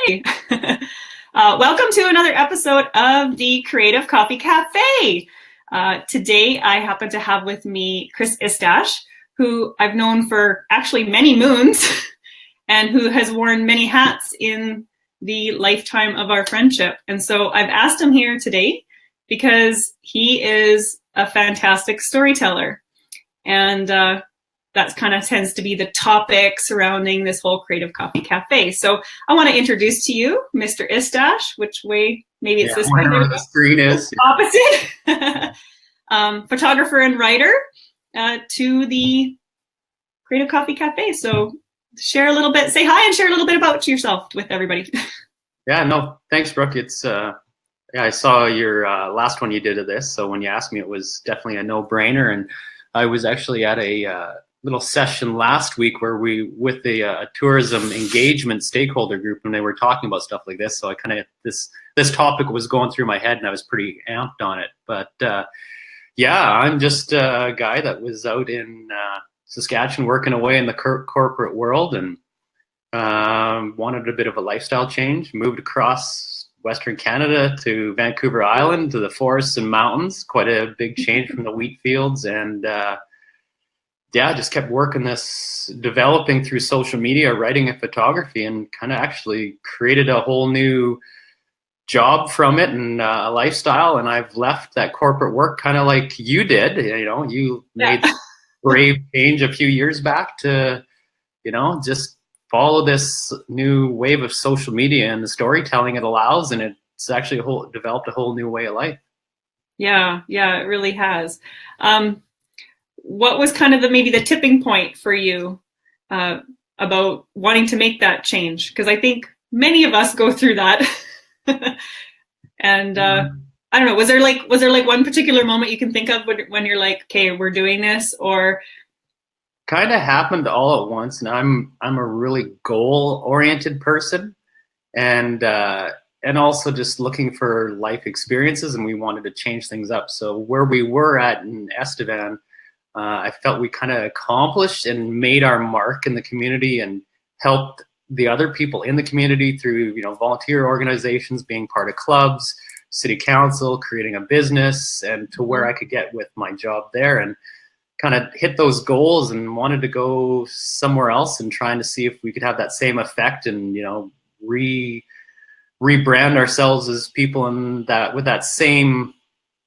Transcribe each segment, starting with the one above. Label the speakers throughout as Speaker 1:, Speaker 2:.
Speaker 1: Hey! Welcome to another episode of the Creative Coffee Cafe. Today I happen to have with me Chris Istace, who I've known for actually many moons and who has worn many hats in the lifetime of our friendship. And so I've asked him here today because he is a fantastic storyteller. And that kind of tends to be the topic surrounding this whole Creative Coffee Cafe. So I want to introduce to you Mr. Istace, which way, maybe it's this way.
Speaker 2: Whatever the screen is.
Speaker 1: Opposite. Photographer and writer to the Creative Coffee Cafe. So share a little bit, say hi and share a little bit about yourself with everybody.
Speaker 2: Yeah, no, thanks, Brooke. It's, I saw your last one you did of this. So when you asked me, it was definitely a no-brainer. And I was actually at a little session last week where we, with the tourism engagement stakeholder group, and they were talking about stuff like this. So I kind of, this topic was going through my head and I was pretty amped on it. But yeah, I'm just a guy that was out in Saskatchewan working away in the corporate world and wanted a bit of a lifestyle change, moved across Western Canada to Vancouver Island, to the forests and mountains, quite a big change from the wheat fields. And yeah, just kept working this, developing through social media, writing and photography, and kind of actually created a whole new job from it and a lifestyle. And I've left that corporate work kind of like you did. You know, you made the brave change a few years back to, you know, just follow this new wave of social media and the storytelling it allows. And it's actually developed a whole new way of life.
Speaker 1: Yeah, it really has. What was kind of maybe the tipping point for you about wanting to make that change? Because I think many of us go through that. And I don't know, was there like one particular moment you can think of when you're like, okay, we're doing this? Or
Speaker 2: kind of happened all at once. And I'm a really goal-oriented person, and also just looking for life experiences, and we wanted to change things up. So where we were at in Estevan, I felt we kind of accomplished and made our mark in the community and helped the other people in the community through, you know, volunteer organizations, being part of clubs, city council, creating a business, and to where I could get with my job there, and kind of hit those goals and wanted to go somewhere else and trying to see if we could have that same effect and, you know, rebrand ourselves as people in that, with that same,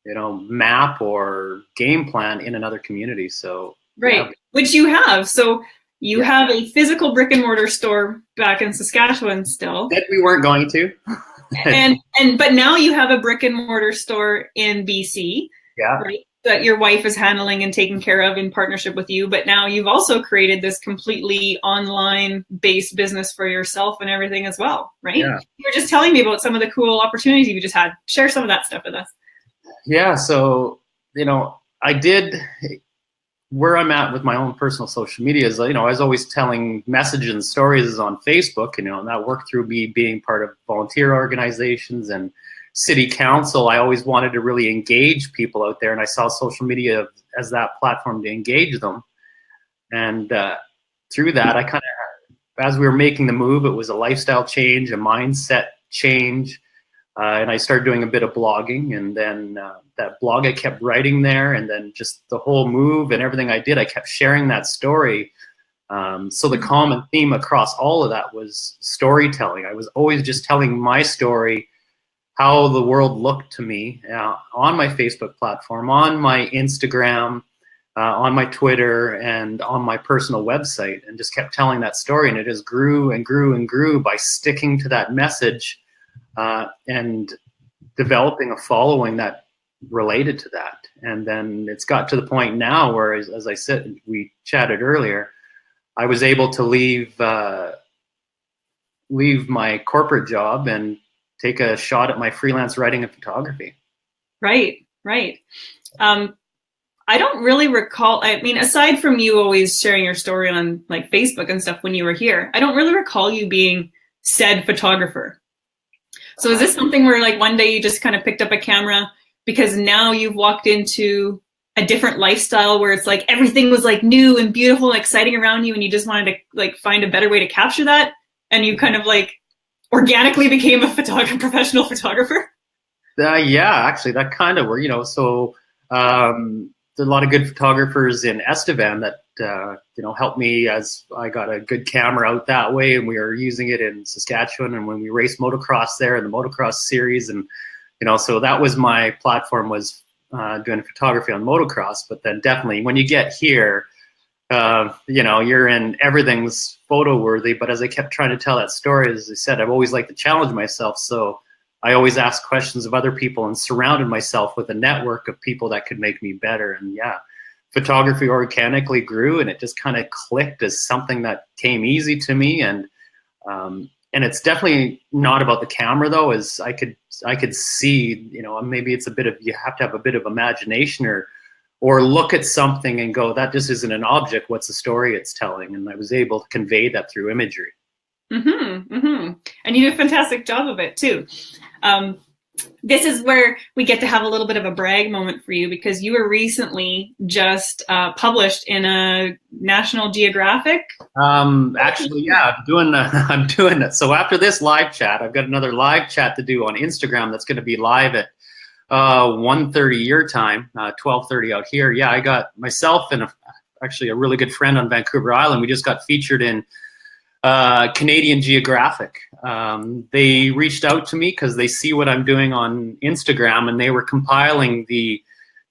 Speaker 2: you know, map or game plan in another community. So
Speaker 1: right, yeah. Which you have. So you have a physical brick and mortar store back in Saskatchewan still.
Speaker 2: That we weren't going to.
Speaker 1: but now you have a brick and mortar store in BC.
Speaker 2: Yeah.
Speaker 1: Right, that your wife is handling and taking care of in partnership with you. But now you've also created this completely online based business for yourself and everything as well, right? Yeah. You were just telling me about some of the cool opportunities you just had. Share some of that stuff with us.
Speaker 2: Yeah, so, you know, I did, where I'm at with my own personal social media is, you know, I was always telling messages and stories on Facebook, you know, and that worked through me being part of volunteer organizations and city council. I always wanted to really engage people out there, and I saw social media as that platform to engage them. And through that, I kind of, as we were making the move, it was a lifestyle change, a mindset change. And I started doing a bit of blogging, and then that blog I kept writing there, and then just the whole move and everything I did, I kept sharing that story. So the common theme across all of that was storytelling. I was always just telling my story, how the world looked to me on my Facebook platform, on my Instagram, on my Twitter, and on my personal website, and just kept telling that story. And it just grew and grew and grew by sticking to that message. And developing a following that related to that. And then it's got to the point now where, as I said, we chatted earlier, I was able to leave my corporate job and take a shot at my freelance writing and photography.
Speaker 1: Right. I don't really recall, I mean, aside from you always sharing your story on like Facebook and stuff when you were here, I don't really recall you being said photographer. So is this something where like one day you just kind of picked up a camera because now you've walked into a different lifestyle where it's like everything was like new and beautiful and exciting around you, and you just wanted to like find a better way to capture that, and you kind of like organically became a professional photographer?
Speaker 2: Yeah, actually, that kind of were, so there's a lot of good photographers in Estevan that, helped me as I got a good camera out that way, and we were using it in Saskatchewan, and when we raced motocross there in the motocross series, and, so that was my platform, was doing photography on motocross. But then definitely when you get here, you're in, everything's photo worthy. But as I kept trying to tell that story, as I said, I've always liked to challenge myself. So I always asked questions of other people and surrounded myself with a network of people that could make me better. And yeah, photography organically grew, and it just kind of clicked as something that came easy to me. And it's definitely not about the camera, though, as I could see, maybe it's you have to have a bit of imagination or look at something and go, that just isn't an object. What's the story it's telling? And I was able to convey that through imagery.
Speaker 1: Mm-hmm, mm-hmm. And you do a fantastic job of it too. This is where we get to have a little bit of a brag moment for you, because you were recently just published in a National Geographic.
Speaker 2: Actually, yeah, I'm doing it. So after this live chat, I've got another live chat to do on Instagram that's going to be live at 1:30 your time, 12:30 out here. Yeah, I got myself and actually a really good friend on Vancouver Island. We just got featured in Canadian Geographic. They reached out to me because they see what I'm doing on Instagram, and they were compiling the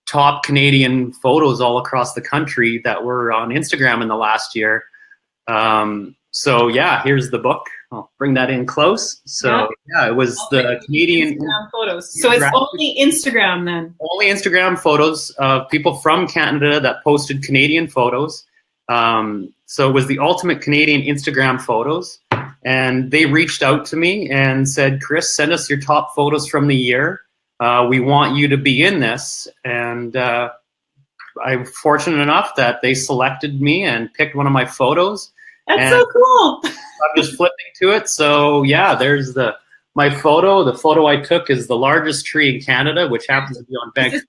Speaker 2: top Canadian photos all across the country that were on Instagram in the last year. So yeah, here's the book. I'll bring that in close. So yeah, it was the Canadian
Speaker 1: Instagram photos. So it's only Instagram then?
Speaker 2: Only Instagram photos of people from Canada that posted Canadian photos. So it was the ultimate Canadian Instagram photos, and they reached out to me and said, Chris, send us your top photos from the year. We want you to be in this. And I'm fortunate enough that they selected me and picked one of my photos.
Speaker 1: That's so cool.
Speaker 2: I'm just flipping to it. So yeah, there's my photo. The photo I took is the largest tree in Canada, which happens to be on Vancouver.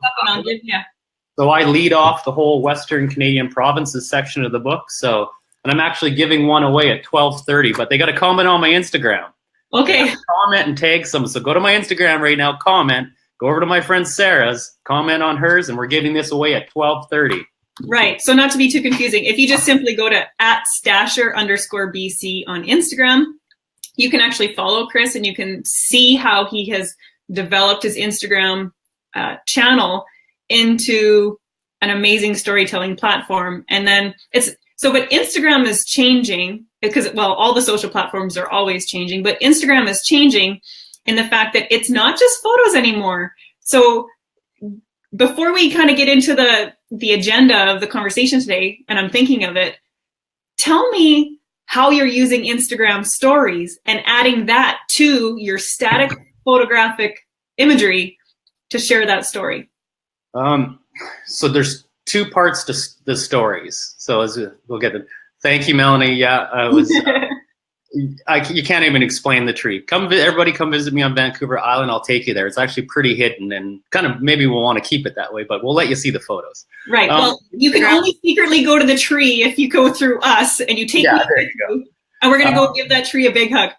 Speaker 1: Yeah.
Speaker 2: So I lead off the whole Western Canadian provinces section of the book. So, and I'm actually giving one away at 12:30, but they got to comment on my Instagram.
Speaker 1: Okay.
Speaker 2: Comment and tag some. So go to my Instagram right now, comment, go over to my friend Sarah's, comment on hers, and we're giving this away at 12:30.
Speaker 1: Right. So not to be too confusing, if you just simply go to @Stasher_BC on Instagram, you can actually follow Chris and you can see how he has developed his Instagram channel into an amazing storytelling platform. And then but Instagram is changing because, well, all the social platforms are always changing, but Instagram is changing in the fact that it's not just photos anymore. So before we kind of get into the agenda of the conversation today, and I'm thinking of it, tell me how you're using Instagram stories and adding that to your static photographic imagery to share that story.
Speaker 2: So there's two parts to the stories. So as we'll get to, thank you, Melanie. Yeah, it was. You can't even explain the tree. Everybody come visit me on Vancouver Island. I'll take you there. It's actually pretty hidden, and kind of maybe we'll want to keep it that way, but we'll let you see the photos.
Speaker 1: Right. Well, you can only secretly go to the tree if you go through us and you take me with you, and we're going to go give that tree a big hug.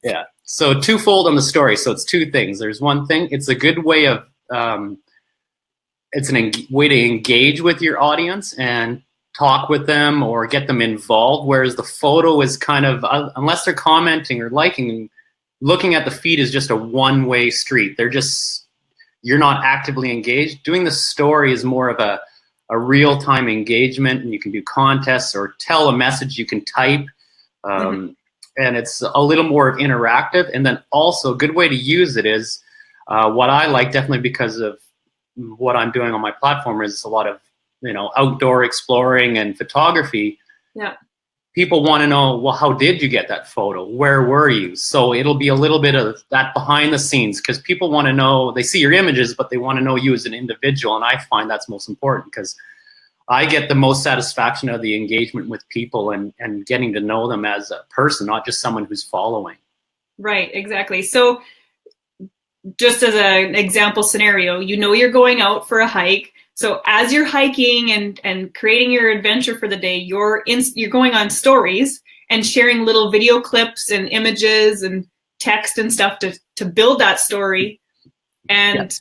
Speaker 2: Yeah. So twofold on the story. So it's two things. There's one thing. It's a good way of it's a way to engage with your audience and talk with them or get them involved, whereas the photo is kind of, unless they're commenting or liking, looking at the feed is just a one-way street. You're not actively engaged. Doing the story is more of a real-time engagement, and you can do contests or tell a message you can type, and it's a little more interactive. And then also a good way to use it is what I like, definitely because of what I'm doing on my platform, is a lot of outdoor exploring and photography.
Speaker 1: Yeah.
Speaker 2: People want to know, well, how did you get that photo? Where were you? So it'll be a little bit of that behind the scenes, because people want to know, they see your images, but they want to know you as an individual. And I find that's most important, because I get the most satisfaction out of the engagement with people and getting to know them as a person, not just someone who's following.
Speaker 1: Right, exactly. So just as an example scenario, you're going out for a hike. So as you're hiking and creating your adventure for the day, you're going on stories, and sharing little video clips and images and text and stuff to build that story. And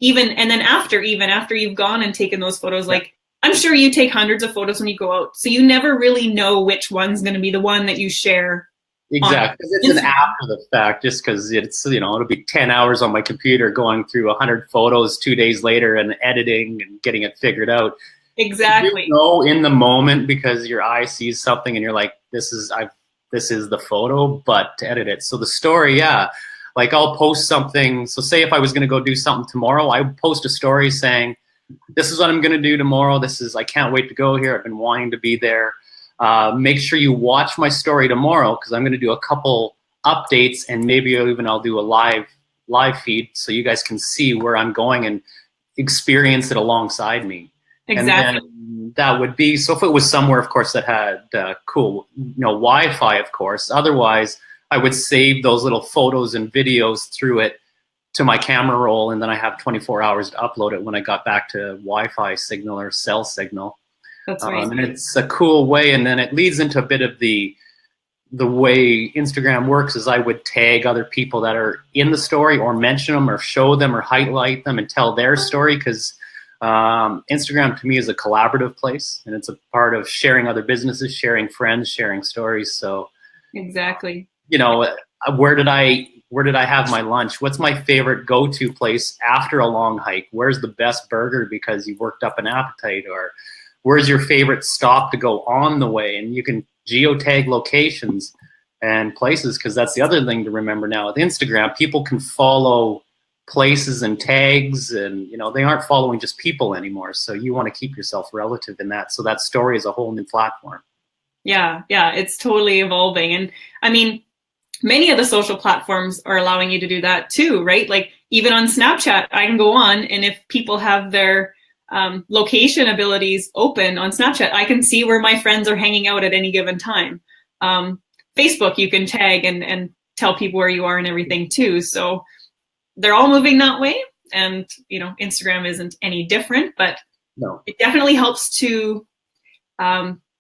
Speaker 1: then after you've gone and taken those photos, like I'm sure you take hundreds of photos when you go out, so you never really know which one's going to be the one that you share.
Speaker 2: Exactly. It's an after the fact, just because it's, it'll be 10 hours on my computer going through 100 photos 2 days later and editing and getting it figured out.
Speaker 1: Exactly.
Speaker 2: You know, in the moment, because your eye sees something and you're like, this is the photo, but to edit it. So the story, like I'll post something. So say if I was going to go do something tomorrow, I would post a story saying, this is what I'm going to do tomorrow. I can't wait to go here. I've been wanting to be there. Make sure you watch my story tomorrow, because I'm going to do a couple updates, and maybe I'll do a live feed so you guys can see where I'm going and experience it alongside me.
Speaker 1: Exactly.
Speaker 2: And then that would be, so if it was somewhere, of course, that had cool, Wi-Fi, of course. Otherwise, I would save those little photos and videos through it to my camera roll, and then I have 24 hours to upload it when I got back to Wi-Fi signal or cell signal.
Speaker 1: That's right.
Speaker 2: And it's a cool way, and then it leads into a bit of the way Instagram works is I would tag other people that are in the story, or mention them, or show them, or highlight them and tell their story, because Instagram to me is a collaborative place, and it's a part of sharing other businesses, sharing friends, sharing stories. So
Speaker 1: exactly.
Speaker 2: Where did I have my lunch? What's my favorite go-to place after a long hike? Where's the best burger because you've worked up an appetite? Or where's your favorite stop to go on the way? And you can geotag locations and places, because that's the other thing to remember now with Instagram. People can follow places and tags, and they aren't following just people anymore. So you want to keep yourself relative in that. So that story is a whole new platform.
Speaker 1: Yeah, it's totally evolving. And I mean, many of the social platforms are allowing you to do that too, right? Like even on Snapchat, I can go on, and if people have their location abilities open on Snapchat, I can see where my friends are hanging out at any given time. Facebook, you can tag and tell people where you are and everything too. So they're all moving that way. And, Instagram isn't any different, but
Speaker 2: no,
Speaker 1: it definitely helps to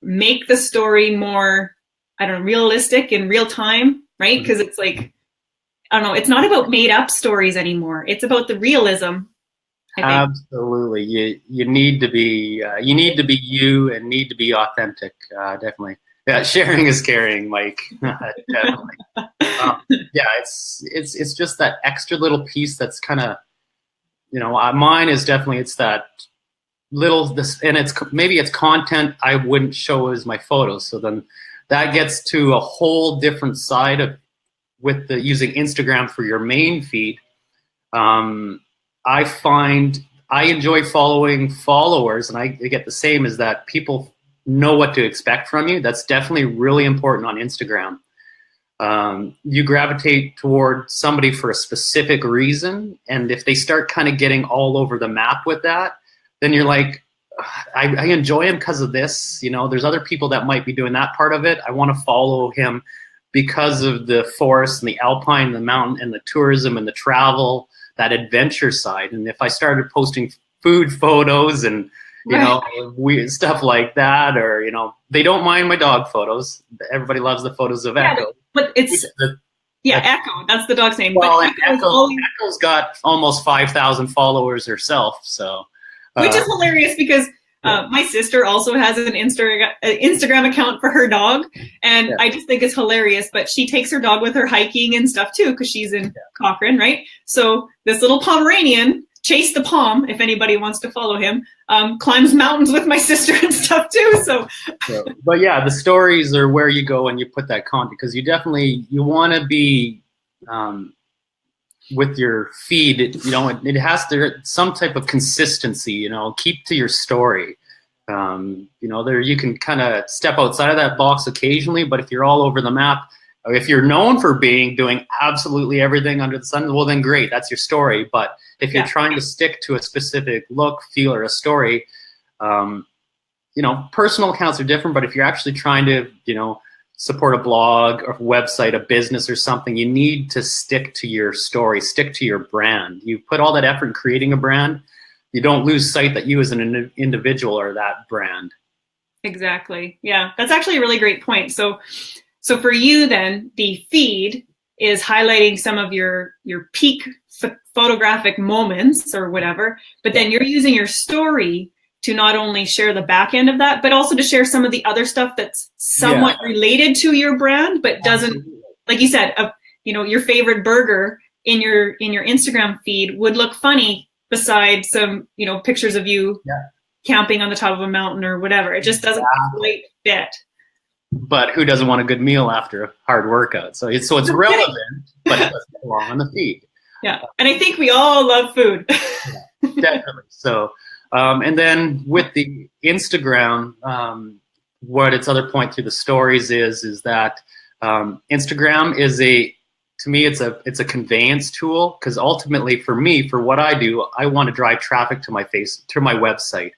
Speaker 1: make the story more, realistic in real time, right? Because it's like, I don't know, it's not about made up stories anymore. It's about the realism.
Speaker 2: Absolutely. You need to be you, and need to be authentic. Definitely. Yeah. Sharing is caring, Mike. Definitely. It's just that extra little piece that's kind of, mine is definitely, it's that little, and maybe it's content I wouldn't show as my photos. So then that gets to a whole different side of using Instagram for your main feed. I find I enjoy following followers, and I get the same, is that people know what to expect from you. That's definitely really important on Instagram. You gravitate toward somebody for a specific reason, and if they start kind of getting all over the map with that, then you're like, I enjoy him because of this. There's other people that might be doing that part of it. I want to follow him because of the forest and the alpine, the mountain, and the tourism and the travel, that adventure side. And if I started posting food photos and weird stuff like that, or they don't mind my dog photos. Everybody loves the photos of Echo.
Speaker 1: But it's Echo. That's the dog's name.
Speaker 2: Well,
Speaker 1: but
Speaker 2: Echo's got almost 5,000 followers herself. So,
Speaker 1: which is hilarious, because my sister also has an Instagram account for her dog, and I just think it's hilarious. But she takes her dog with her hiking and stuff too, because she's in Cochrane, right? So this little Pomeranian, Chase the Pom, if anybody wants to follow him, climbs mountains with my sister and stuff too. So,
Speaker 2: but yeah, the stories are where you go and you put that content, because you want to be with your feed. It has to some type of consistency. Keep to your story. There you can kind of step outside of that box occasionally, but if you're all over the map, or if you're known for doing absolutely everything under the sun, well then great, that's your story. But if you're trying to stick to a specific look, feel, or a story, personal accounts are different. But if you're actually trying to, support a blog or website, a business or something, you need to stick to your story, stick to your brand. You put all that effort in creating a brand, you don't lose sight that you as an individual are that brand.
Speaker 1: Exactly. Yeah, that's actually a really great point. So for you then, the feed is highlighting some of your peak photographic moments or whatever, but then you're using your story to not only share the back end of that, but also to share some of the other stuff that's somewhat related to your brand, but doesn't, like you said, your favorite burger in your Instagram feed would look funny beside some, pictures of you camping on the top of a mountain or whatever. It just doesn't quite fit.
Speaker 2: But who doesn't want a good meal after a hard workout? So it's relevant, but it doesn't belong on the feed.
Speaker 1: Yeah, and I think we all love food.
Speaker 2: Definitely. So, and then with the Instagram, what its other point through the stories is that Instagram is to me, it's a conveyance tool, because ultimately for me, for what I do, I want to drive traffic to my website.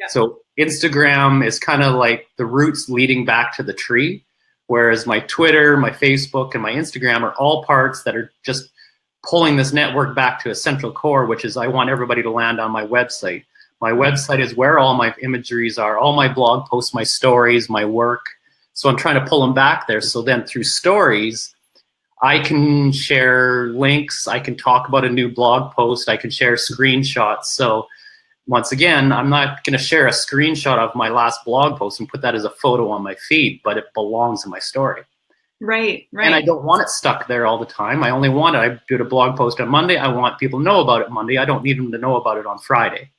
Speaker 2: So Instagram is kind of like the roots leading back to the tree, whereas my Twitter, my Facebook, and my Instagram are all parts that are just pulling this network back to a central core, which is I want everybody to land on my website. My website is where all my imageries are, all my blog posts, my stories, my work. So I'm trying to pull them back there. So then through stories, I can share links, I can talk about a new blog post, I can share screenshots. So once again, I'm not going to share a screenshot of my last blog post and put that as a photo on my feed, but it belongs in my story.
Speaker 1: Right.
Speaker 2: And I don't want it stuck there all the time. I only want it. I do a blog post on Monday. I want people to know about it Monday. I don't need them to know about it on Friday.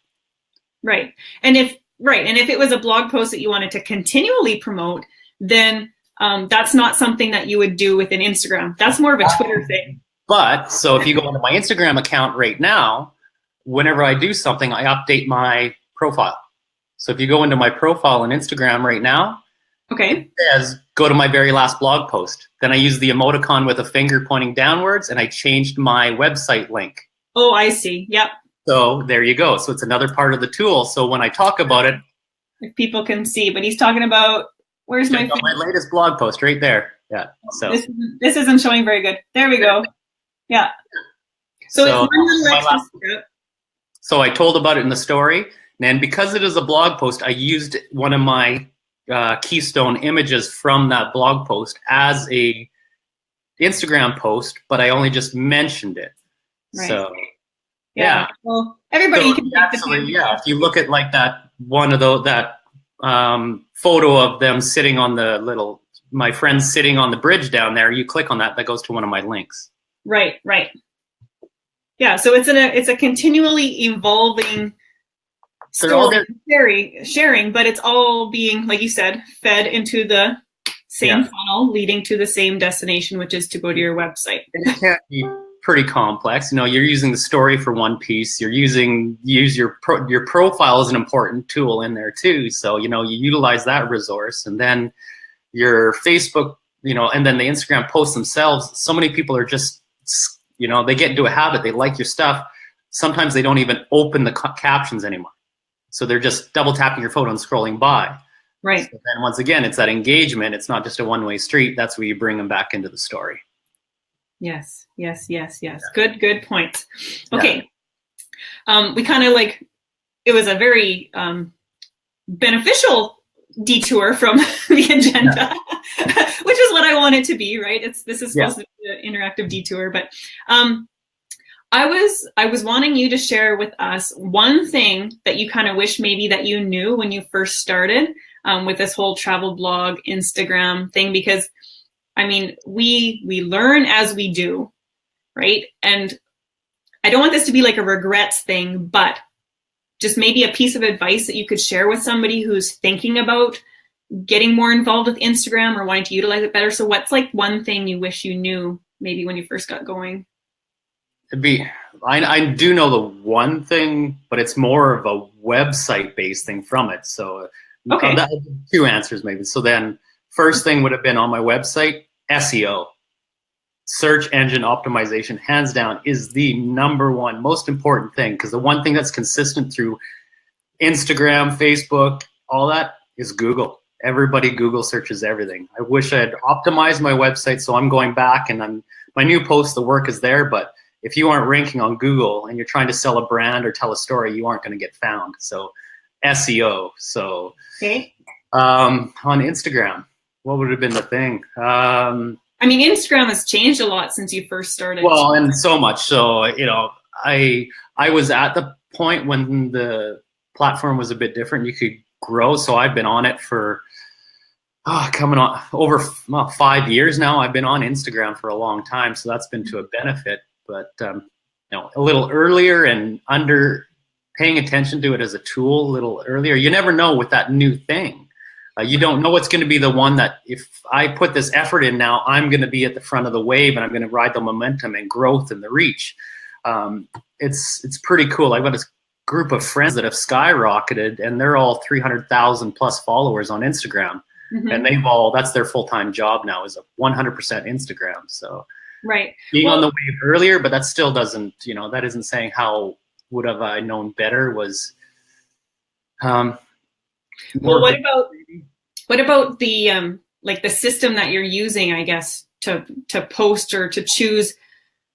Speaker 1: Right. And if it was a blog post that you wanted to continually promote, then that's not something that you would do within Instagram. That's more of a Twitter thing.
Speaker 2: But so if you go into my Instagram account right now, whenever I do something, I update my profile. So if you go into my profile on Instagram right now, it says, go to my very last blog post. Then I use the emoticon with a finger pointing downwards, and I changed my website link.
Speaker 1: Oh, I see. Yep.
Speaker 2: So there you go. So it's another part of the tool. So when I talk about it,
Speaker 1: if people can see, but he's talking about, where's my
Speaker 2: latest blog post right there. Yeah. So
Speaker 1: this isn't showing very good. There we go. Yeah. So it's one little extra step.
Speaker 2: So I told about it in the story, and because it is a blog post, I used one of my keystone images from that blog post as a Instagram post, but I only just mentioned it. Right. So yeah.
Speaker 1: Well, everybody can
Speaker 2: actually, if you look at like that one of those photo of them sitting on my friends sitting on the bridge down there, you click on that goes to one of my links.
Speaker 1: Right. Yeah, so it's a continually evolving story sharing, but it's all being, like you said, fed into the same funnel, leading to the same destination, which is to go to your website.
Speaker 2: It can be pretty complex. You're using the story for one piece. Use your profile is an important tool in there too. So you utilize that resource, and then your Facebook, and then the Instagram posts themselves. So many people are just they get into a habit. They like your stuff. Sometimes they don't even open the captions anymore. So they're just double tapping your photo and scrolling by.
Speaker 1: Right.
Speaker 2: So then once again, it's that engagement. It's not just a one-way street. That's where you bring them back into the story.
Speaker 1: Yes. Good point. Okay. We kind of it was a very beneficial detour from the agenda, which is what I want it to be, right? This is supposed to be an interactive detour, but I was wanting you to share with us one thing that you kind of wish maybe that you knew when you first started with this whole travel blog Instagram thing, because I mean, we learn as we do, right? And I don't want this to be like a regrets thing, but just maybe a piece of advice that you could share with somebody who's thinking about getting more involved with Instagram or wanting to utilize it better. So what's one thing you wish you knew maybe when you first got going?
Speaker 2: I do know the one thing, but it's more of a website-based thing from it. So two answers maybe. So then first thing would have been on my website, SEO. Search engine optimization, hands down, is the number one most important thing, because the one thing that's consistent through Instagram, Facebook, all that is Google. Everybody Google searches everything. I wish I had optimized my website, so I'm going back and my new post, the work is there, but if you aren't ranking on Google and you're trying to sell a brand or tell a story, you aren't going to get found. So SEO. So
Speaker 1: Okay.
Speaker 2: on Instagram, what would have been the thing?
Speaker 1: I mean, Instagram has changed a lot since you first started.
Speaker 2: Well, and so much. So, I was at the point when the platform was a bit different. You could grow. So I've been on it for coming on over 5 years now. I've been on Instagram for a long time. So that's been to a benefit. But, a little earlier and paying attention to it as a tool a little earlier. You never know with that new thing. You don't know what's going to be the one that if I put this effort in now, I'm going to be at the front of the wave and I'm going to ride the momentum and growth and the reach. It's pretty cool. I've got this group of friends that have skyrocketed and they're all 300,000 plus followers on Instagram. Mm-hmm. And that's their full-time job now is 100% Instagram. So
Speaker 1: right.
Speaker 2: Being on the wave earlier, but that still doesn't, that isn't saying how would have I known better was,
Speaker 1: well, what about the like the system that you're using, I guess, to post or to choose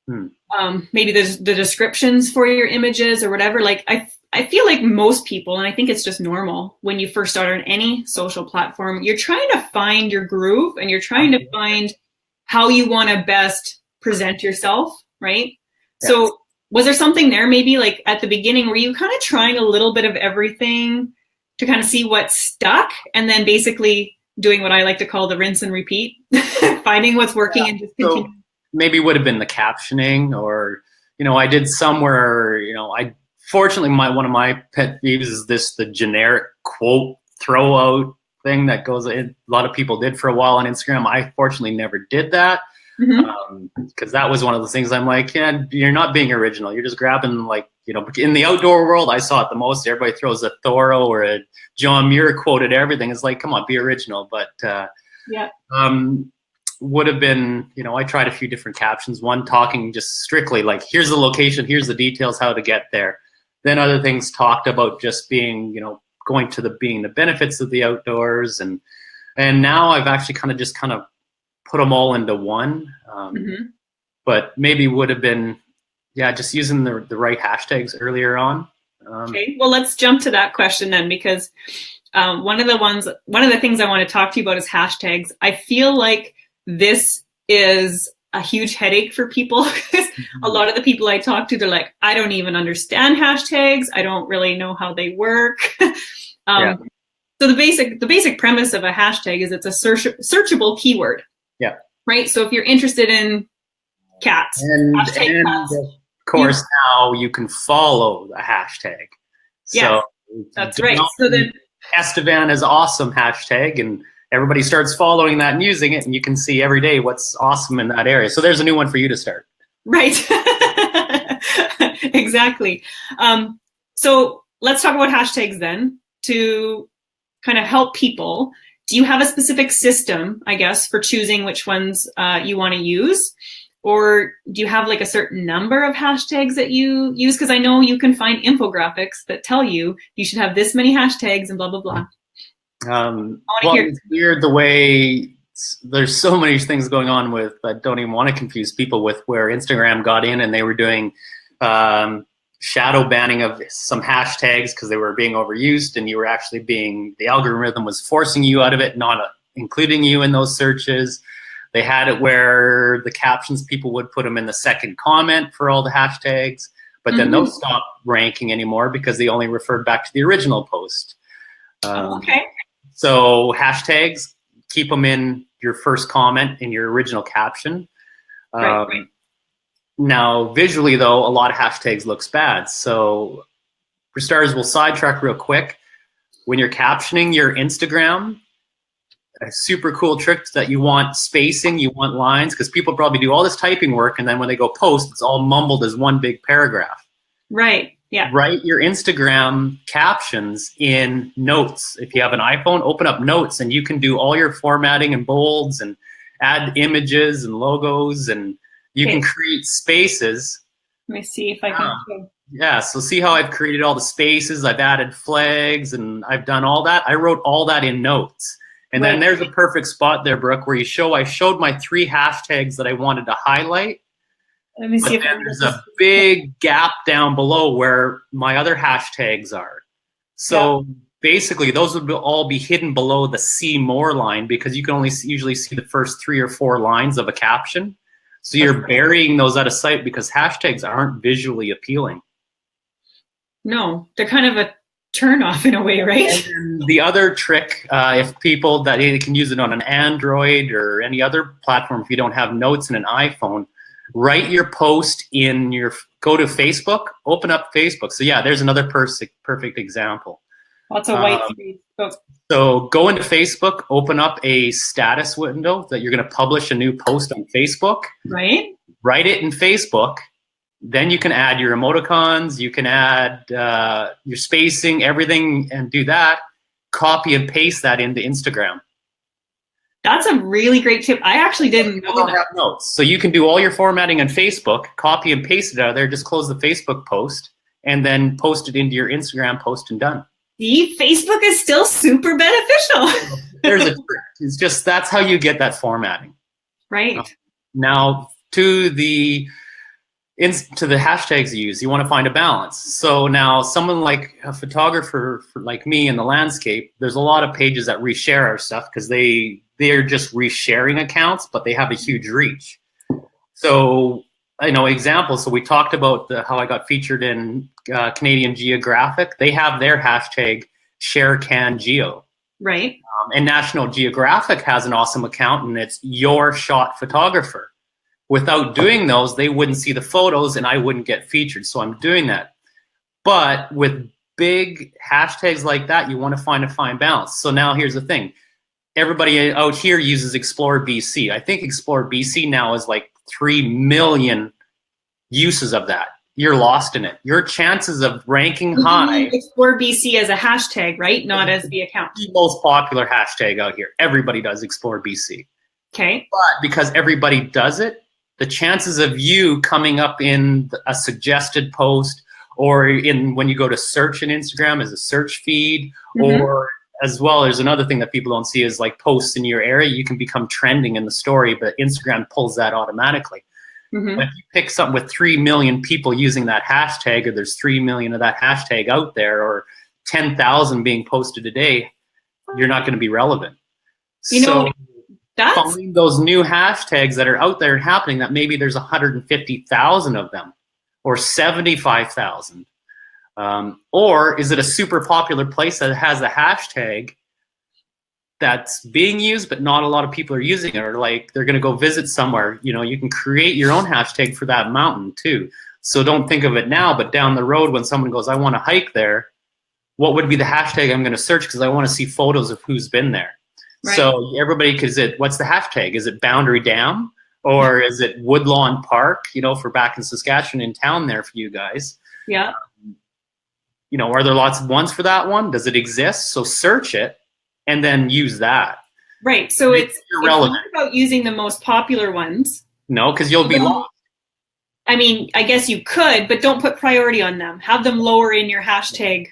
Speaker 1: maybe the descriptions for your images or whatever? Like I feel like most people, and I think it's just normal when you first start on any social platform, you're trying to find your groove and you're trying to find how you want to best present yourself, right? Yeah. So was there something there maybe like at the beginning, were you kind of trying a little bit of everything to kind of see what stuck and then basically doing what I like to call the rinse and repeat, finding what's working and just continue?
Speaker 2: So maybe would have been the captioning or, I did somewhere, fortunately one of my pet peeves is the generic quote throw out thing that goes in. A lot of people did for a while on Instagram. I fortunately never did that. Because that was one of the things I'm like, yeah, you're not being original. You're just grabbing like, in the outdoor world, I saw it the most. Everybody throws a Thoreau or a John Muir quote at everything. It's like, come on, be original. But would have been, I tried a few different captions. One talking just strictly like, here's the location, here's the details, how to get there. Then other things talked about just being, going to being the benefits of the outdoors. And now I've actually kind of put them all into one. But maybe would have been, just using the right hashtags earlier on.
Speaker 1: Okay, well, let's jump to that question then, because one of the things I want to talk to you about is hashtags. I feel like this is a huge headache for people. A lot of the people I talk to, they're like, I don't even understand hashtags. I don't really know how they work. So the basic premise of a hashtag is it's a searchable keyword. Yeah. Right. So if you're interested in cats, hashtag cats.
Speaker 2: Of course, now you can follow the hashtag.
Speaker 1: Yeah, so that's right. So then
Speaker 2: Estevan is awesome hashtag, and everybody starts following that and using it, and you can see every day what's awesome in that area. So there's a new one for you to start.
Speaker 1: Right. Exactly. So let's talk about hashtags then to kind of help people. Do you have a specific system, I guess, for choosing which ones you want to use? Or do you have like a certain number of hashtags that you use? Because I know you can find infographics that tell you should have this many hashtags and blah, blah, blah.
Speaker 2: It's weird the way there's so many things going on with, I don't even want to confuse people with where Instagram got in and they were doing shadow banning of some hashtags because they were being overused and you were actually the algorithm was forcing you out of it, not including you in those searches. They had it where the captions, people would put them in the second comment for all the hashtags, but then those stopped ranking anymore because they only referred back to the original post.
Speaker 1: Okay.
Speaker 2: So hashtags, keep them in your first comment in your original caption. Right. Now, visually, though, a lot of hashtags looks bad. So for starters, we'll sidetrack real quick. When you're captioning your Instagram, a super cool trick that you want spacing, you want lines, because people probably do all this typing work, and then when they go post, it's all mumbled as one big paragraph.
Speaker 1: Right, yeah.
Speaker 2: Write your Instagram captions in Notes. If you have an iPhone, open up Notes, and you can do all your formatting and bolds and add images and logos, and you can create spaces.
Speaker 1: Let me see if I can.
Speaker 2: Yeah, so see how I've created all the spaces, I've added flags, and I've done all that. I wrote all that in Notes. And then there's a perfect spot there, Brooke, where I showed my 3 hashtags that I wanted to highlight.
Speaker 1: Let me see if
Speaker 2: there's a big gap down below where my other hashtags are. So basically, those would all be hidden below the see more line because you can only usually see the first 3 or 4 lines of a caption. So you're burying those out of sight because hashtags aren't visually appealing.
Speaker 1: No, they're kind of a turn off in a way, right?
Speaker 2: And the other trick, if people that they can use it on an Android or any other platform, if you don't have notes in an iPhone, write your post in go to Facebook, open up Facebook. So yeah, there's another perfect example.
Speaker 1: Lots of white space.
Speaker 2: So go into Facebook, open up a status window that you're going to publish a new post on Facebook.
Speaker 1: Right.
Speaker 2: Write it in Facebook. Then you can add your emoticons, you can add your spacing, everything, and do that. Copy and paste that into Instagram.
Speaker 1: That's a really great tip. I actually didn't know that.
Speaker 2: Have notes. So you can do all your formatting on Facebook, copy and paste it out of there, just close the Facebook post, and then post it into your Instagram post and done.
Speaker 1: See, Facebook is still super beneficial.
Speaker 2: There's a trick. It's just that's how you get that formatting.
Speaker 1: Right.
Speaker 2: Now to the hashtags you use, you want to find a balance. So now someone like a photographer like me in the landscape, there's a lot of pages that reshare our stuff because they're just resharing accounts, but they have a huge reach. So I know examples. So we talked about how I got featured in Canadian Geographic. They have their hashtag ShareCanGeo.
Speaker 1: Right.
Speaker 2: And National Geographic has an awesome account, and it's Your Shot Photographer. Without doing those, they wouldn't see the photos, and I wouldn't get featured. So I'm doing that. But with big hashtags like that, you want to find a fine balance. So now here's the thing. Everybody out here uses Explore BC. I think Explore BC now is like 3 million uses of that. You're lost in it. Your chances of ranking high.
Speaker 1: Explore BC as a hashtag, right? Not as the account.
Speaker 2: The most popular hashtag out here. Everybody does Explore BC.
Speaker 1: Okay.
Speaker 2: But because everybody does it, the chances of you coming up in a suggested post or in when you go to search in Instagram as a search feed, or as well, there's another thing that people don't see is like posts in your area. You can become trending in the story, but Instagram pulls that automatically. But if you pick something with 3 million people using that hashtag, or there's 3 million of that hashtag out there, or 10,000 being posted a day, you're not going to be relevant. Find those new hashtags that are out there and happening that maybe there's 150,000 of them or 75,000. Or is it a super popular place that has a hashtag that's being used, but not a lot of people are using it, or like they're going to go visit somewhere? You can create your own hashtag for that mountain too. So don't think of it now, but down the road when someone goes, I want to hike there, what would be the hashtag I'm going to search because I want to see photos of who's been there. Right. So everybody, what's the hashtag? Is it Boundary Dam or is it Woodlawn Park? For back in Saskatchewan in town there for you guys.
Speaker 1: Yeah.
Speaker 2: Are there lots of ones for that one? Does it exist? So search it and then use that.
Speaker 1: Right. So it's not about using the most popular ones.
Speaker 2: No, because you'll be lost.
Speaker 1: I mean, I guess you could, but don't put priority on them. Have them lower in your hashtag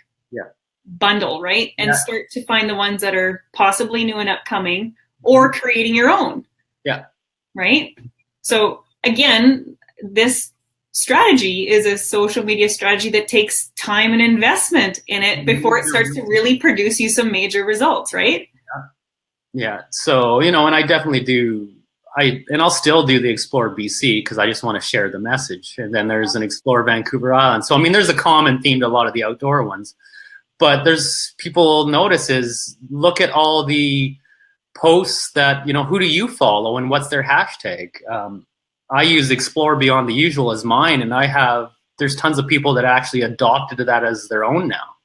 Speaker 1: bundle, right? And start to find the ones that are possibly new and upcoming or creating your own.
Speaker 2: Yeah.
Speaker 1: Right? So again, this strategy is a social media strategy that takes time and investment in it before it starts to really produce you some major results, right?
Speaker 2: Yeah. So, and I definitely do. I'll still do the Explore BC because I just want to share the message. And then there's an Explore Vancouver Island. So, I mean, there's a common theme to a lot of the outdoor ones. But there's people notice is look at all the posts that, who do you follow and what's their hashtag? I use Explore Beyond the Usual as mine, and there's tons of people that actually adopted that as their own now.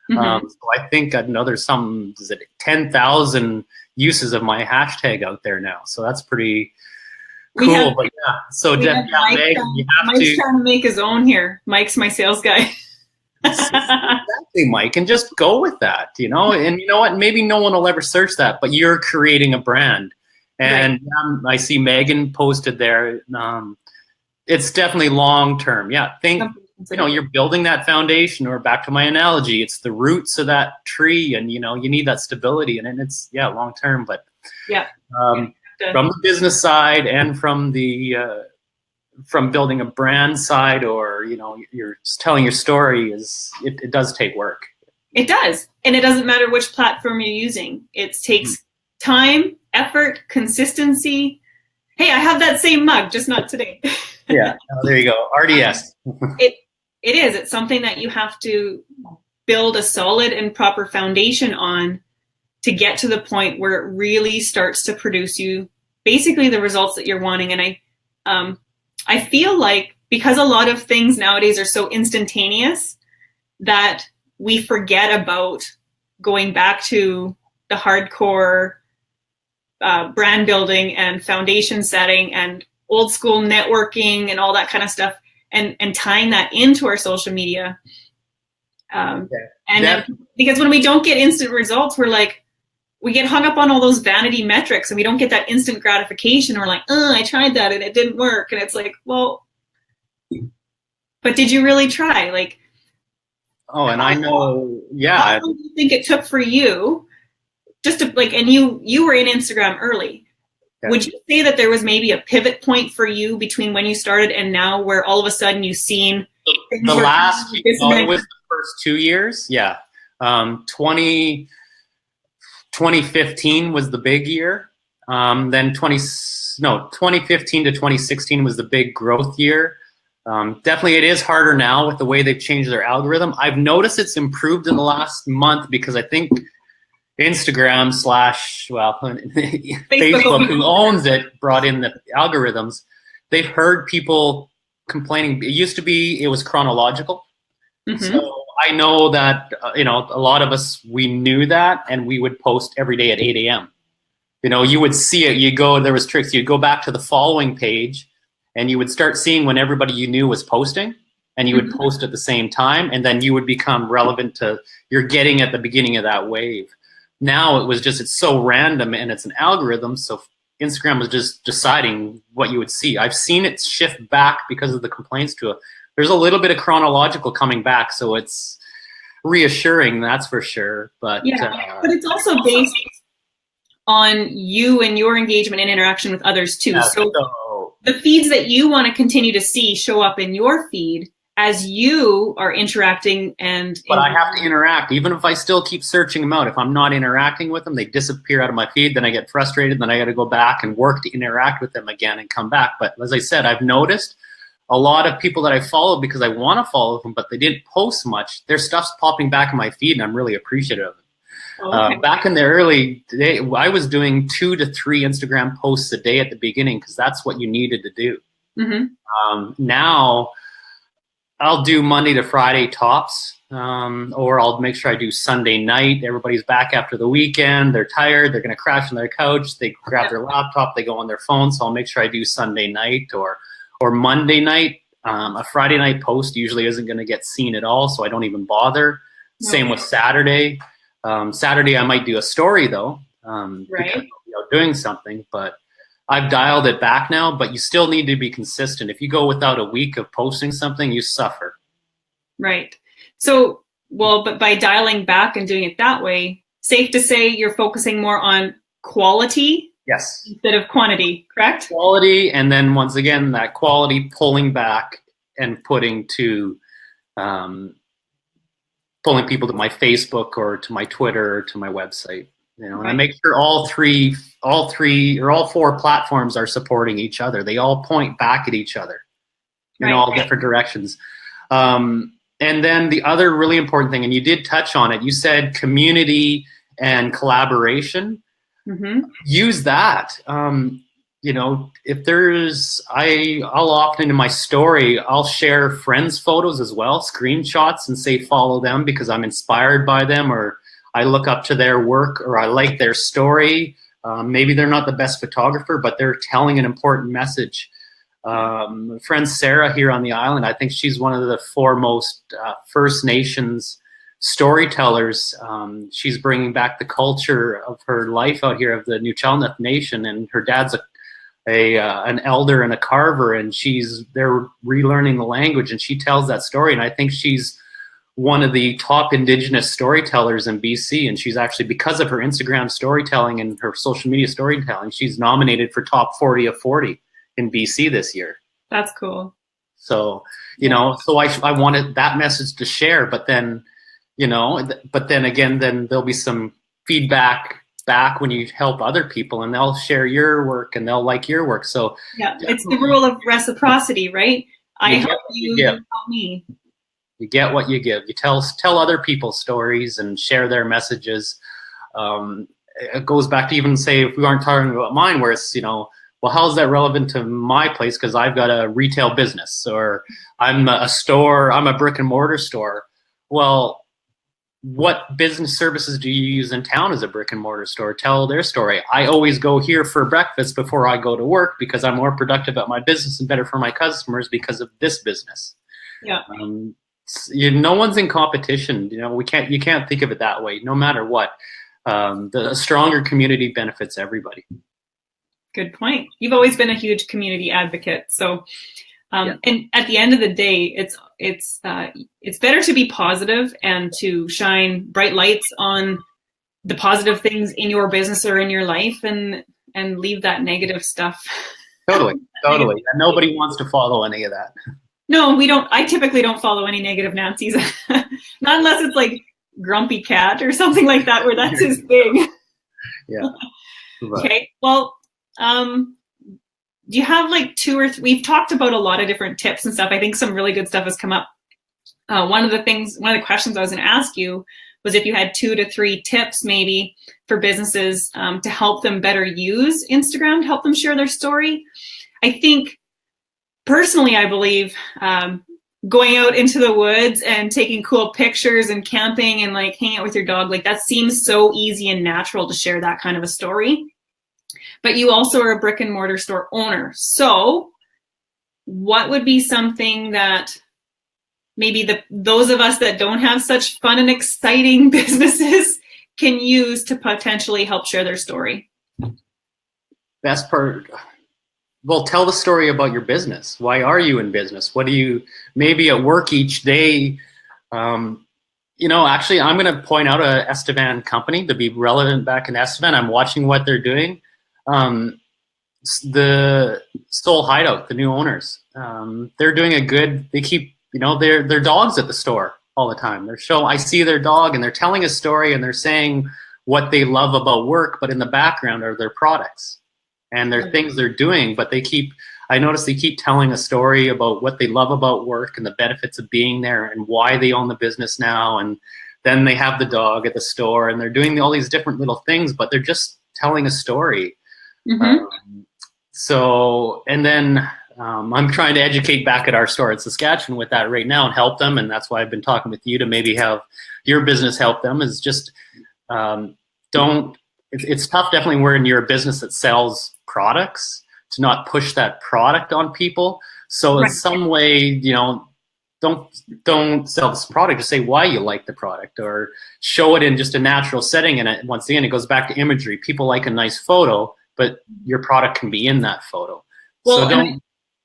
Speaker 2: So I think there's 10,000 uses of my hashtag out there now. So that's pretty cool. But yeah, so Meg, you have
Speaker 1: Mike's trying to make his own here. Mike's my sales guy.
Speaker 2: Exactly, Mike, and just go with that, and you know what, maybe no one will ever search that, but you're creating a brand. And I see Megan posted there. It's definitely long term. Yeah, you're building that foundation, or back to my analogy, it's the roots of that tree, and you need that stability, and it's long term. But from the business side and from the from building a brand side, or you're just telling your story, it does take work.
Speaker 1: It does. And it doesn't matter which platform you're using. It takes time, effort, consistency. Hey, I have that same mug, just not today.
Speaker 2: Yeah, there you go. RDS.
Speaker 1: It is. It's something that you have to build a solid and proper foundation on to get to the point where it really starts to produce you basically the results that you're wanting. And I feel like because a lot of things nowadays are so instantaneous that we forget about going back to the hardcore brand building and foundation setting and old school networking and all that kind of stuff, and tying that into our social media. Because when we don't get instant results, we get hung up on all those vanity metrics and we don't get that instant gratification. We're like, oh, I tried that and it didn't work. And it's like, well, but did you really try? Like,
Speaker 2: oh, and I know, yeah.
Speaker 1: How long do you think it took for you just to and you were in Instagram early. Yeah. Would you say that there was maybe a pivot point for you between when you started and now where all of a sudden you've seen
Speaker 2: it was the first 2 years? Yeah. 2015 was the big year. Then 2015 to 2016 was the big growth year. Definitely it is harder now with the way they've changed their algorithm. I've noticed it's improved in the last month because I think Instagram Facebook, who owns it, brought in the algorithms. They've heard people complaining. It used to be it was chronological. Mm-hmm. So I know that, a lot of us, we knew that, and we would post every day at 8 a.m. You would see it. There was tricks. You'd go back to the following page, and you would start seeing when everybody you knew was posting, and you would mm-hmm. post at the same time, and then you would become relevant to, you're getting at the beginning of that wave. Now it's so random, and it's an algorithm, so Instagram was just deciding what you would see. I've seen it shift back because of the complaints to it. There's a little bit of chronological coming back, so it's reassuring, that's for sure. But
Speaker 1: but it's also based on you and your engagement and interaction with others too. Yeah, so the feeds that you want to continue to see show up in your feed as you are interacting But
Speaker 2: I have to interact. Even if I still keep searching them out, if I'm not interacting with them, they disappear out of my feed, then I get frustrated, then I got to go back and work to interact with them again and come back. But as I said, I've noticed a lot of people that I follow because I want to follow them, but they didn't post much. Their stuff's popping back in my feed, and I'm really appreciative of it. Okay. Back in the early day, I was doing 2 to 3 Instagram posts a day at the beginning because that's what you needed to do. Mm-hmm. Now, I'll do Monday to Friday tops, or I'll make sure I do Sunday night. Everybody's back after the weekend. They're tired. They're going to crash on their couch. They grab their laptop. They go on their phone. So I'll make sure I do Sunday night or Monday night. A Friday night post usually isn't going to get seen at all, so I don't even bother. No. Same with Saturday. Saturday I might do a story though, because doing something, but I've dialed it back now. But you still need to be consistent. If you go without a week of posting something, you suffer. Right. So, but by dialing back and doing it that way, safe to say you're focusing more on quality. Yes. Instead of quantity, correct? Quality, and then once again, that quality pulling back and putting people to my Facebook or to my Twitter or to my website. And I make sure all four platforms are supporting each other. They all point back at each other in all different directions. And then the other really important thing, and you did touch on it, you said community and collaboration. Mm-hmm. Use that. If I'll often in my story, I'll share friends' photos as well, screenshots, and say follow them because I'm inspired by them, or I look up to their work, or I like their story. Maybe they're not the best photographer, but they're telling an important message. Friend Sarah here on the island, I think she's one of the foremost First Nations storytellers. She's bringing back the culture of her life out here of the Nuchalneth Nation, and her dad's an elder and a carver, and they're relearning the language, and she tells that story, and I think she's one of the top Indigenous storytellers in BC, and she's actually, because of her Instagram storytelling and her social media storytelling, she's nominated for top 40 of 40 in BC this year. That's cool. So, so I wanted that message to share, but then but then again, then there'll be some feedback back when you help other people, and they'll share your work and they'll like your work. So
Speaker 1: yeah, it's the rule of reciprocity, right? I help you, you help me.
Speaker 2: You get what you give. You tell other people stories and share their messages. It goes back to even say, if we aren't talking about mine, where it's, well, how is that relevant to my place? Because I've got a retail business, or I'm a store, I'm a brick and mortar store. Well, what business services do you use in town as a brick and mortar store? Tell their story. I always go here for breakfast before I go to work because I'm more productive at my business and better for my customers because of this business.
Speaker 1: Yeah.
Speaker 2: No one's in competition. You can't think of it that way. No matter what, the stronger community benefits everybody.
Speaker 1: Good point. You've always been a huge community advocate. So, and at the end of the day, it's better to be positive and to shine bright lights on the positive things in your business or in your life, and leave that negative stuff.
Speaker 2: Totally. And nobody wants to follow any of that.
Speaker 1: No, we don't. I typically don't follow any negative Nancy's, not unless it's like Grumpy Cat or something like that, where that's his thing.
Speaker 2: Yeah.
Speaker 1: Okay. Well, do you have like 2 or 3? We've talked about a lot of different tips and stuff. I think some really good stuff has come up. One of the questions I was going to ask you was if you had 2 to 3 tips maybe for businesses to help them better use Instagram, to help them share their story. I think personally, I believe going out into the woods and taking cool pictures and camping and like hanging out with your dog, like that seems so easy and natural to share that kind of a story. But you also are a brick and mortar store owner. So what would be something that maybe those of us that don't have such fun and exciting businesses can use to potentially help share their story?
Speaker 2: Best part, well, tell the story about your business. Why are you in business? What do you, maybe at work each day, actually, I'm going to point out a Estevan company to be relevant back in Estevan. I'm watching what they're doing. The Soul Hideout, the new owners, they're doing they keep, their dogs at the store all the time. I see their dog and they're telling a story and they're saying what they love about work, but in the background are their products and their things they're doing. But I notice they keep telling a story about what they love about work and the benefits of being there and why they own the business now. And then they have the dog at the store and they're doing all these different little things, but they're just telling a story. Mm-hmm. And then I'm trying to educate back at our store in Saskatchewan with that right now and help them. And that's why I've been talking with you to maybe have your business help them, is just it's tough definitely when you're a business that sells products to not push that product on people. So in some way, don't sell this product, just say why you like the product or show it in just a natural setting. And once again, it goes back to imagery. People like a nice photo, but your product can be in that photo. Well, so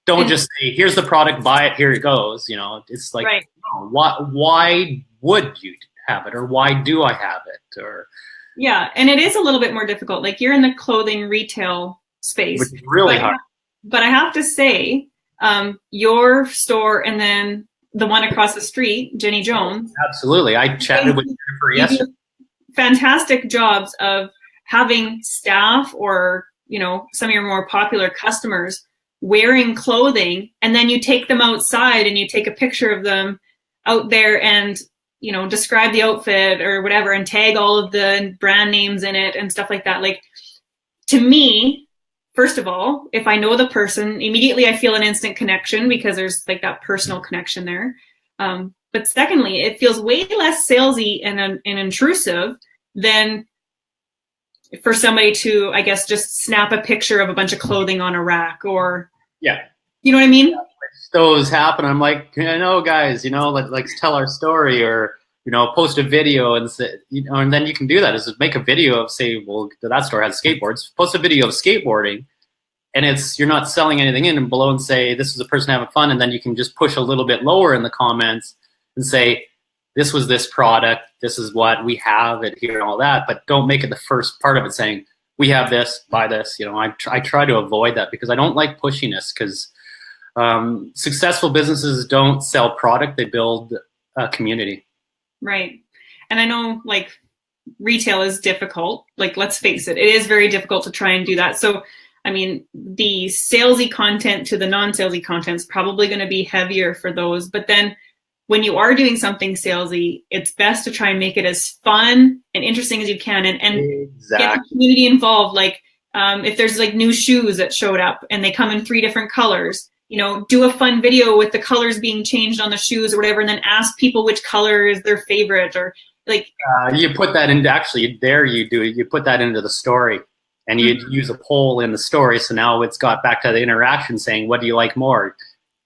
Speaker 2: don't just say, here's the product, buy it, here it goes. It's like, why would you have it? Or why do I have it? Or
Speaker 1: yeah, and it is a little bit more difficult. Like you're in the clothing retail space.
Speaker 2: Which is really hard.
Speaker 1: But I have to say, your store and then the one across the street, Jenny Jones.
Speaker 2: Absolutely. I chatted with her yesterday.
Speaker 1: Fantastic jobs of having staff or, some of your more popular customers wearing clothing, and then you take them outside and you take a picture of them out there and, describe the outfit or whatever and tag all of the brand names in it and stuff like that. Like, to me, first of all, if I know the person, immediately I feel an instant connection because there's like that personal connection there. But secondly, it feels way less salesy and intrusive than for somebody to, I guess, just snap a picture of a bunch of clothing on a rack or, you know what I mean?
Speaker 2: Those happen. I'm like, guys, let's tell our story or, post a video and say, and then you can do that is make a video of, say, well, that store has skateboards, post a video of skateboarding, and you're not selling anything in and below and say, this is a person having fun. And then you can just push a little bit lower in the comments and say, this was this product, this is what we have it here and all that, but don't make it the first part of it saying, we have this, buy this. I try to avoid that because I don't like pushiness, because successful businesses don't sell product, they build a community.
Speaker 1: Right. and I know like retail is difficult. Like, let's face it, it is very difficult to try and do that. So, I mean, the salesy content to the non-salesy content is probably going to be heavier for those. But then when you are doing something salesy, it's best to try and make it as fun and interesting as you can, and get the community involved. Like, if there's like new shoes that showed up and they come in 3 different colors, you know, do a fun video with the colors being changed on the shoes or whatever, and then ask people which color is their favorite, or like.
Speaker 2: You put that into, actually there you put that into the story, and you use a poll in the story. So now it's got back to the interaction saying, what do you like more,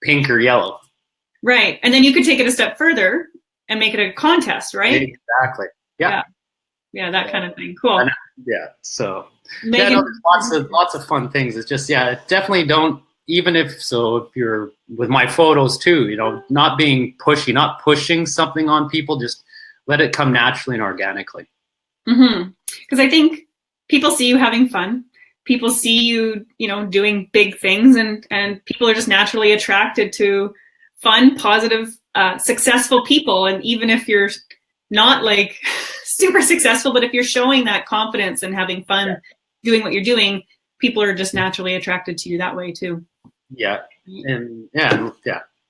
Speaker 2: pink or yellow?
Speaker 1: Right. And then you could take it a step further and make it a contest, right?
Speaker 2: Exactly. Yeah.
Speaker 1: Yeah, that kind of thing. Cool.
Speaker 2: Yeah. So
Speaker 1: Megan,
Speaker 2: there's lots of fun things. It's just, definitely don't, even if you're with my photos too, you know, not being pushy, not pushing something on people, just let it come naturally and organically.
Speaker 1: Because I think people see you having fun. People see you, you know, doing big things, and people are just naturally attracted to fun, positive, successful people. And even if you're not like super successful, but if you're showing that confidence and having fun doing what you're doing, people are just naturally attracted to you that way too.
Speaker 2: Yeah. And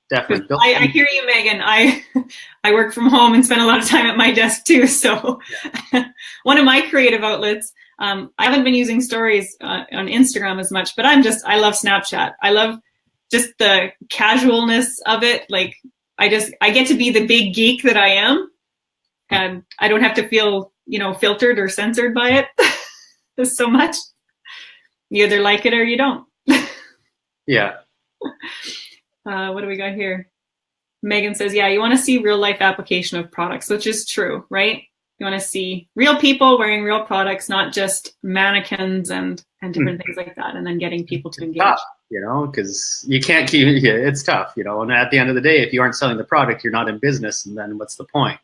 Speaker 2: definitely.
Speaker 1: I hear you, Megan. I work from home and spend a lot of time at my desk too. So one of my creative outlets, I haven't been using stories on Instagram as much, but I love Snapchat. I love just the casualness of it. Like, I get to be the big geek that I am, and I don't have to feel, you know, filtered or censored by it. There's so much. You either like it or you don't.
Speaker 2: Yeah.
Speaker 1: What do we got here? Megan says, yeah, you want to see real life application of products, which is true, right? You want to see real people wearing real products, not just mannequins and different things like that, and then getting people to engage.
Speaker 2: Tough, you know, because you can't keep it. It's tough, you know, and at the end of the day, if you aren't selling the product, you're not in business, and then what's the point?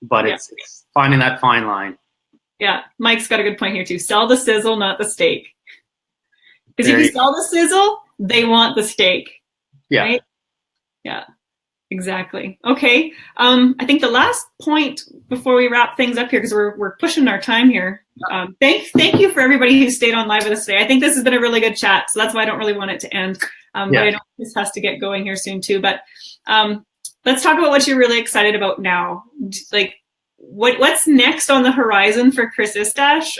Speaker 2: But it's finding that fine line. Yeah.
Speaker 1: Mike's got a good point here too. Sell the sizzle, not the steak. Because if you sell the sizzle, they want the steak.
Speaker 2: Yeah.
Speaker 1: Right? Yeah, exactly. Okay. I think the last point before we wrap things up here, because we're pushing our time here. Thank you for everybody who stayed on live with us today. I think this has been a really good chat, so that's why I don't really want it to end. But I know this has to get going here soon too. But let's talk about what you're really excited about now. Like, what's next on the horizon for Chris Istace?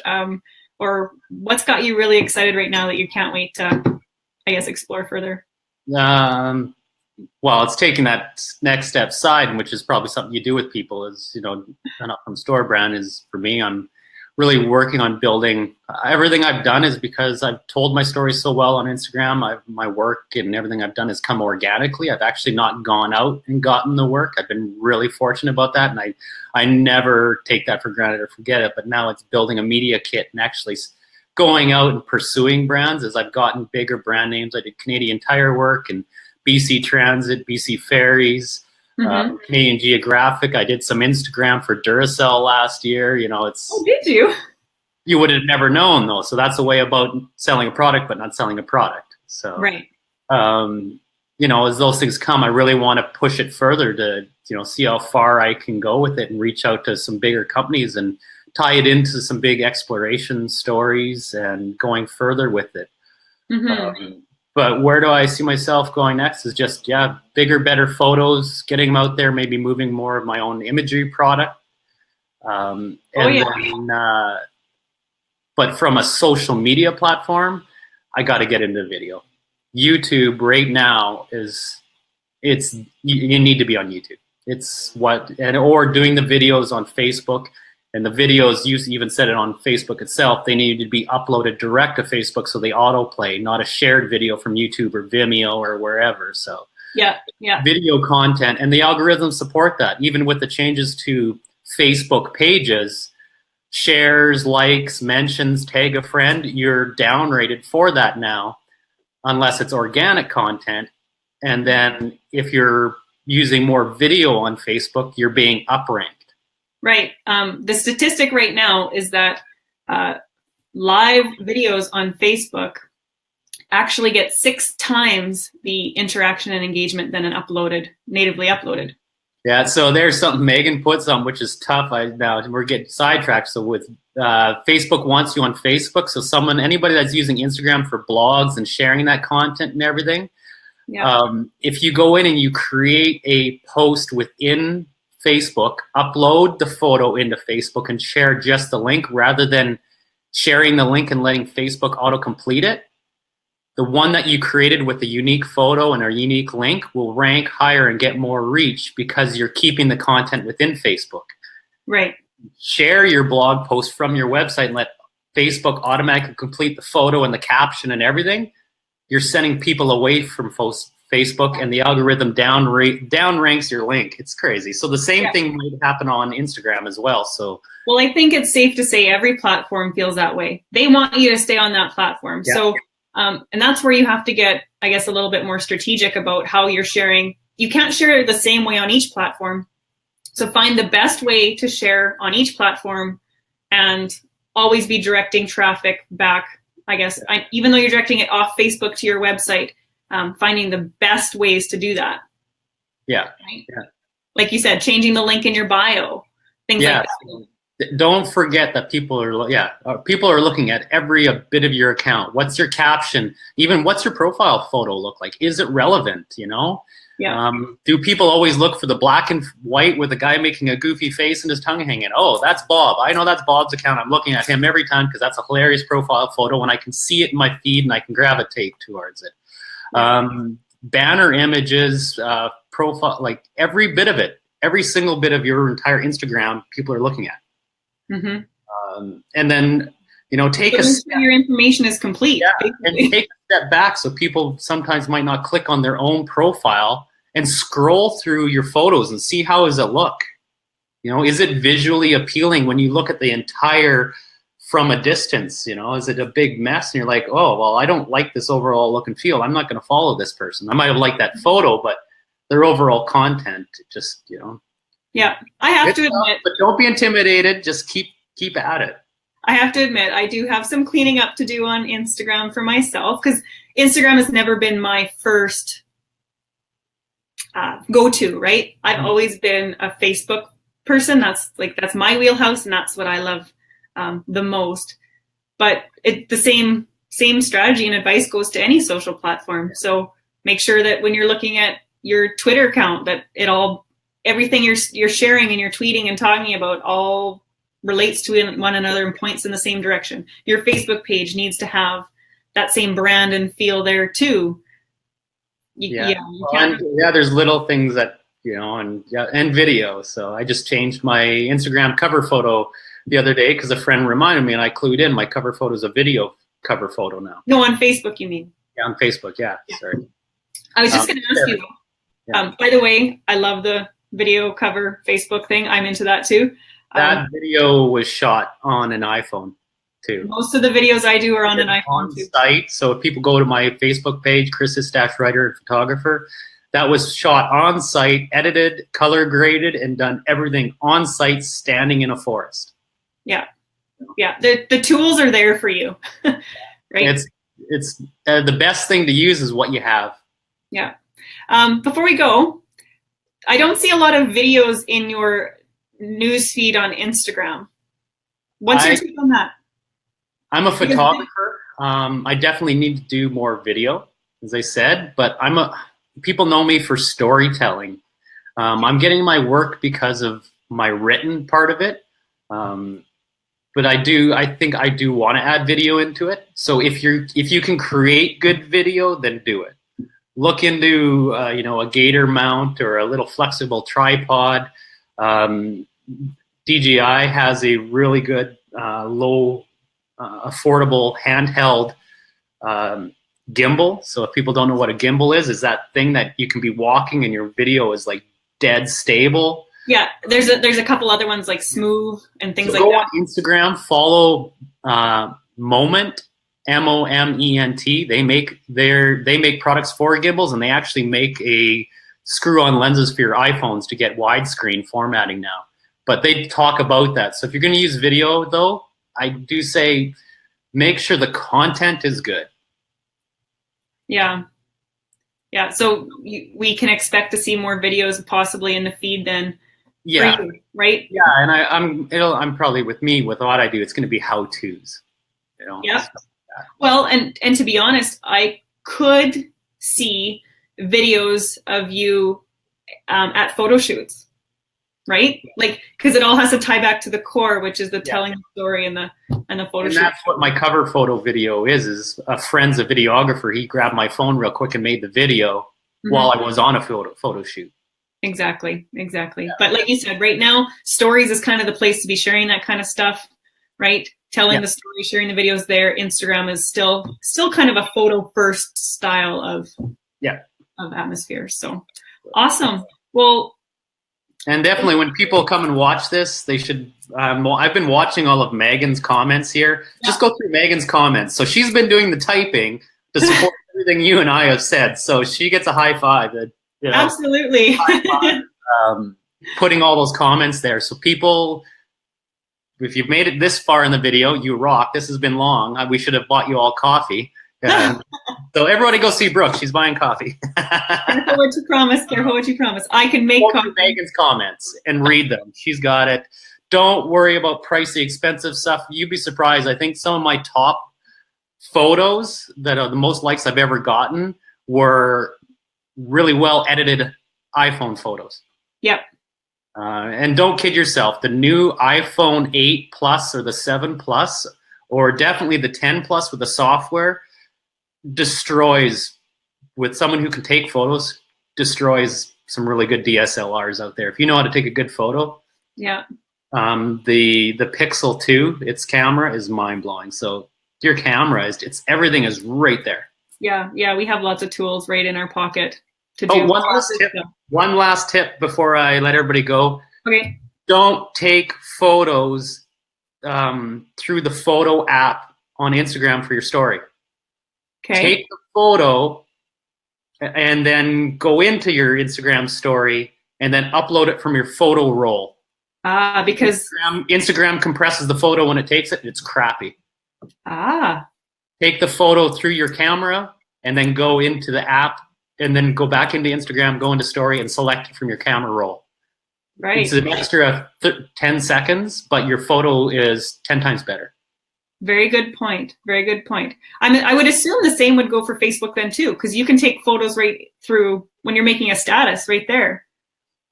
Speaker 1: Or what's got you really excited right now that you can't wait to, I guess, explore further?
Speaker 2: Well, it's taking that next step side, which is probably something you do with people, is, you know, not from store brand, is for me, I'm really working on building. Everything I've done is because I've told my story so well on Instagram. My work and everything I've done has come organically. I've actually not gone out and gotten the work. I've been really fortunate about that, and I never take that for granted or forget it. But now it's building a media kit and actually going out and pursuing brands. As I've gotten bigger brand names, I did Canadian Tire work and BC Transit, BC Ferries, Canadian Geographic. I did some Instagram for Duracell last year. You know, it's.
Speaker 1: Oh, did you?
Speaker 2: You would have never known, though. So that's a way about selling a product, but not selling a product. So,
Speaker 1: right.
Speaker 2: You know, as those things come, I really want to push it further to, you know, see how far I can go with it and reach out to some bigger companies and tie it into some big exploration stories and going further with it. But where do I see myself going next is just, bigger, better photos, getting them out there, maybe moving more of my own imagery product. But from a social media platform, I got to get into video. YouTube right now you need to be on YouTube. Or doing the videos on Facebook. And the videos, you even said it on Facebook itself, they needed to be uploaded direct to Facebook so they autoplay, not a shared video from YouTube or Vimeo or wherever. So video content, and the algorithms support that. Even with the changes to Facebook pages, shares, likes, mentions, tag a friend, you're downrated for that now, unless it's organic content. And then if you're using more video on Facebook, you're being upranked.
Speaker 1: Right. The statistic right now is that live videos on Facebook actually get 6 times the interaction and engagement than an natively uploaded.
Speaker 2: Yeah, so there's something Megan puts on, which is tough. Now we're getting sidetracked. So with Facebook wants you on Facebook. So anybody that's using Instagram for blogs and sharing that content and everything, if you go in and you create a post within Facebook, upload the photo into Facebook and share just the link rather than sharing the link and letting Facebook autocomplete it, the one that you created with a unique photo and a unique link will rank higher and get more reach because you're keeping the content within Facebook.
Speaker 1: Right.
Speaker 2: Share your blog post from your website and let Facebook automatically complete the photo and the caption and everything. You're sending people away from Facebook, and the algorithm downranks your link. It's crazy. So the same thing might happen on Instagram as well. So,
Speaker 1: well, I think it's safe to say every platform feels that way. They want you to stay on that platform. Yeah. So, and that's where you have to get, I guess, a little bit more strategic about how you're sharing. You can't share the same way on each platform. So find the best way to share on each platform and always be directing traffic back, I guess, even though you're directing it off Facebook to your website, finding the best ways to do that.
Speaker 2: Yeah.
Speaker 1: Right? Yeah. Like you said, changing the link in your bio, things like that.
Speaker 2: Don't forget that people are looking at every bit of your account. What's your caption? Even what's your profile photo look like? Is it relevant?
Speaker 1: Yeah.
Speaker 2: Do people always look for the black and white with a guy making a goofy face and his tongue hanging? Oh, that's Bob. I know that's Bob's account. I'm looking at him every time because that's a hilarious profile photo and I can see it in my feed and I can gravitate towards it. Banner images, profile, like every bit of it, every single bit of your entire Instagram, people are looking at.
Speaker 1: Mm-hmm.
Speaker 2: And then, take a step.
Speaker 1: Your information is complete.
Speaker 2: Yeah, and take a step back so people sometimes might not click on their own profile and scroll through your photos and see how does it look. Is it visually appealing when you look at the entire from a distance? Is it a big mess? And you're like, oh, well, I don't like this overall look and feel. I'm not going to follow this person. I might have liked that photo, but their overall content just,
Speaker 1: Yeah, I have to admit.
Speaker 2: But don't be intimidated. Just keep at it.
Speaker 1: I have to admit, I do have some cleaning up to do on Instagram for myself because Instagram has never been my first go-to, right? I've always been a Facebook person. That's my wheelhouse, and that's what I love the most. But the same strategy and advice goes to any social platform. So make sure that when you're looking at your Twitter account, that everything you're sharing and you're tweeting and talking about all relates to one another and points in the same direction. Your Facebook page needs to have that same brand and feel there too.
Speaker 2: There's little things that and video. So I just changed my Instagram cover photo the other day because a friend reminded me, and I clued in. My cover photo is a video cover photo now.
Speaker 1: No, on Facebook, you mean?
Speaker 2: Yeah, on Facebook. Yeah. Sorry.
Speaker 1: I was just going to ask you. By the way, I love the video cover Facebook thing. I'm into that too.
Speaker 2: That video was shot on an iPhone too.
Speaker 1: Most of the videos I do are on an iPhone too.
Speaker 2: Site. So if people go to my Facebook page, Chris Istace, writer and photographer, that was shot on site, edited, color graded, and done everything on site, standing in a forest. Yeah. The tools are there for you, right? It's the best thing to use is what you have.
Speaker 1: Yeah. Before we go, I don't see a lot of videos in your newsfeed on Instagram. What's your take on that?
Speaker 2: I'm a photographer. I definitely need to do more video, as I said, but people know me for storytelling. I'm getting my work because of my written part of it. But I think I do want to add video into it. So if you can create good video, then do it. Look into a gator mount or a little flexible tripod. DJI has a really good low affordable handheld gimbal. So if people don't know what a gimbal is that thing that you can be walking and your video is like dead stable.
Speaker 1: Yeah, there's a couple other ones like Smooth and things like that. Go on
Speaker 2: Instagram, follow Moment, Moment. They make products for gimbals, and they actually make a screw-on lenses for your iPhones to get widescreen formatting now. But they talk about that. So if you're going to use video, though, I do say make sure the content is good.
Speaker 1: Yeah. Yeah. So we can expect to see more videos possibly in the feed then.
Speaker 2: Yeah.
Speaker 1: For you, right?
Speaker 2: Yeah, and I'm probably with what I do. It's going to be how-tos.
Speaker 1: Yeah. Well, and to be honest, I could see videos of you at photo shoots, right? Like, because it all has to tie back to the core, which is the telling the story and the photo
Speaker 2: and
Speaker 1: shoot.
Speaker 2: that's what my cover photo video is a friend's a videographer. He grabbed my phone real quick and made the video while I was on a photo shoot.
Speaker 1: Exactly. Yeah. But like you said, right now, stories is kind of the place to be sharing that kind of stuff, right? Telling the story, sharing the videos there. Instagram is still kind of a photo first style of atmosphere. So awesome. Well,
Speaker 2: and definitely when people come and watch this, they should. I've been watching all of Megan's comments here. Just go through Megan's comments. So she's been doing the typing to support everything you and I have said. So she gets a high five.
Speaker 1: Absolutely.
Speaker 2: Putting all those comments there. So people, if you've made it this far in the video, you rock. This has been long. We should have bought you all coffee. So everybody go see Brooke. She's buying coffee.
Speaker 1: Careful what you promise. Careful what you promise. I can make coffee.
Speaker 2: Megan's comments and read them. She's got it. Don't worry about pricey, expensive stuff. You'd be surprised. I think some of my top photos that are the most likes I've ever gotten were really well edited iPhone photos.
Speaker 1: Yep.
Speaker 2: And don't kid yourself. The new iPhone 8 Plus or the 7 Plus, or definitely the 10 Plus with the software, destroys, with someone who can take photos, destroys some really good DSLRs out there. If you know how to take a good photo.
Speaker 1: Yeah.
Speaker 2: The Pixel 2, its camera is mind-blowing. So your camera everything is right there.
Speaker 1: Yeah. We have lots of tools right in our pocket to do.
Speaker 2: One last tip before I let everybody go.
Speaker 1: Okay.
Speaker 2: Don't take photos through the photo app on Instagram for your story.
Speaker 1: Okay.
Speaker 2: Take the photo and then go into your Instagram story and then upload it from your photo roll.
Speaker 1: Because
Speaker 2: Instagram compresses the photo when it takes it. It's crappy. Take the photo through your camera and then go into the app and then go back into Instagram, go into story and select it from your camera roll.
Speaker 1: Right.
Speaker 2: It's an extra 10 seconds, but your photo is 10 times better.
Speaker 1: Very good point. I would assume the same would go for Facebook then too, because you can take photos right through when you're making a status right there.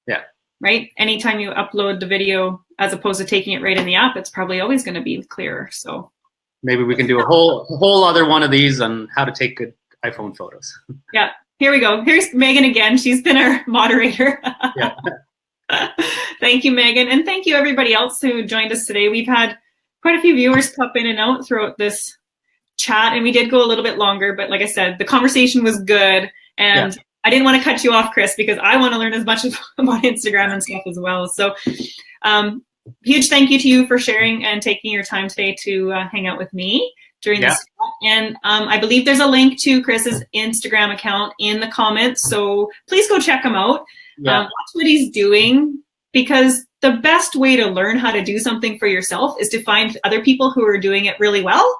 Speaker 2: Yeah.
Speaker 1: Right? Anytime you upload the video as opposed to taking it right in the app, it's probably always going to be clearer. So
Speaker 2: maybe we can do a whole other one of these on how to take good iPhone photos.
Speaker 1: Yeah. Here we go. Here's Megan again. She's been our moderator.
Speaker 2: Yeah.
Speaker 1: Thank you, Megan. And thank you everybody else who joined us today. We've had quite a few viewers pop in and out throughout this chat, and we did go a little bit longer, but like I said, the conversation was good, and I didn't want to cut you off, Chris, because I want to learn as much about Instagram and stuff as well. So huge thank you to you for sharing and taking your time today to hang out with me during this chat. And I believe there's a link to Chris's Instagram account in the comments, so please go check him out. Watch what he's doing, because the best way to learn how to do something for yourself is to find other people who are doing it really well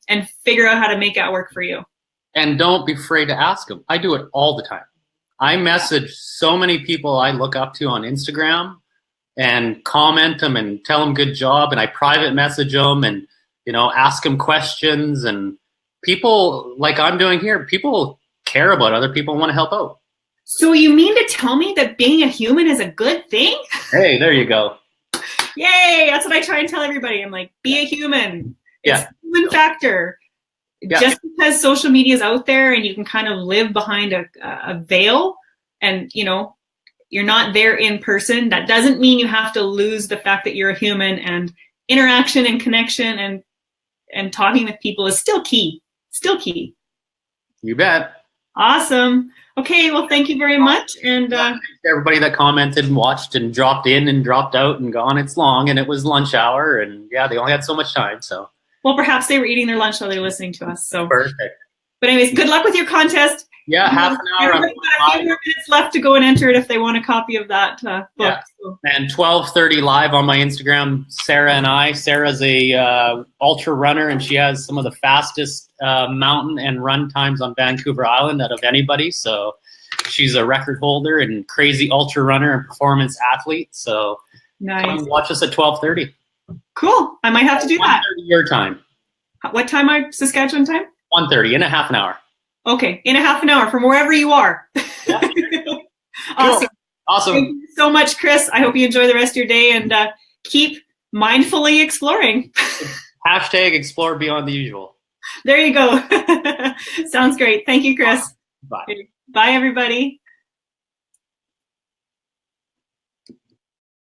Speaker 1: and figure out how to make it work for you. And don't be afraid to ask them. I do it all the time. I message so many people I look up to on Instagram and comment them and tell them good job, and I private message them and ask them questions. And people, like I'm doing here, people care about other people and want to help out. So you mean to tell me that being a human is a good thing? Hey, there you go. Yay, that's what I try and tell everybody. I'm like, be a human. It's a human factor. Yeah. Just because social media is out there and you can kind of live behind a veil and, you're not there in person, that doesn't mean you have to lose the fact that you're a human, and interaction and connection and talking with people is still key. Still key. You bet. Awesome. Okay, well, thank you very much. And thanks to everybody that commented and watched and dropped in and dropped out and gone. It's long, and it was lunch hour, and they only had so much time. So, well, perhaps they were eating their lunch while they were listening to us. So perfect. But anyways, good luck with your contest. Yeah, half an hour. Everybody's got a few more minutes left to go and enter it if they want a copy of that book. Yeah. So. And 12:30 live on my Instagram, Sarah and I. Sarah's a ultra runner, and she has some of the fastest mountain and run times on Vancouver Island out of anybody. So
Speaker 2: She's a record holder and crazy ultra runner and performance athlete. So
Speaker 1: Nice.
Speaker 2: come watch us at 12:30.
Speaker 1: Cool. I might have to do that.
Speaker 2: 1:30 your time.
Speaker 1: What time are Saskatchewan time?
Speaker 2: 1:30 in a half an hour.
Speaker 1: Okay, in a half an hour from wherever you are.
Speaker 2: Yeah.
Speaker 1: Awesome.
Speaker 2: Cool. Awesome.
Speaker 1: Thank you so much, Chris. I hope you enjoy the rest of your day and keep mindfully exploring.
Speaker 2: Hashtag explore beyond the usual.
Speaker 1: There you go. Sounds great. Thank you, Chris.
Speaker 2: Bye.
Speaker 1: Bye, everybody.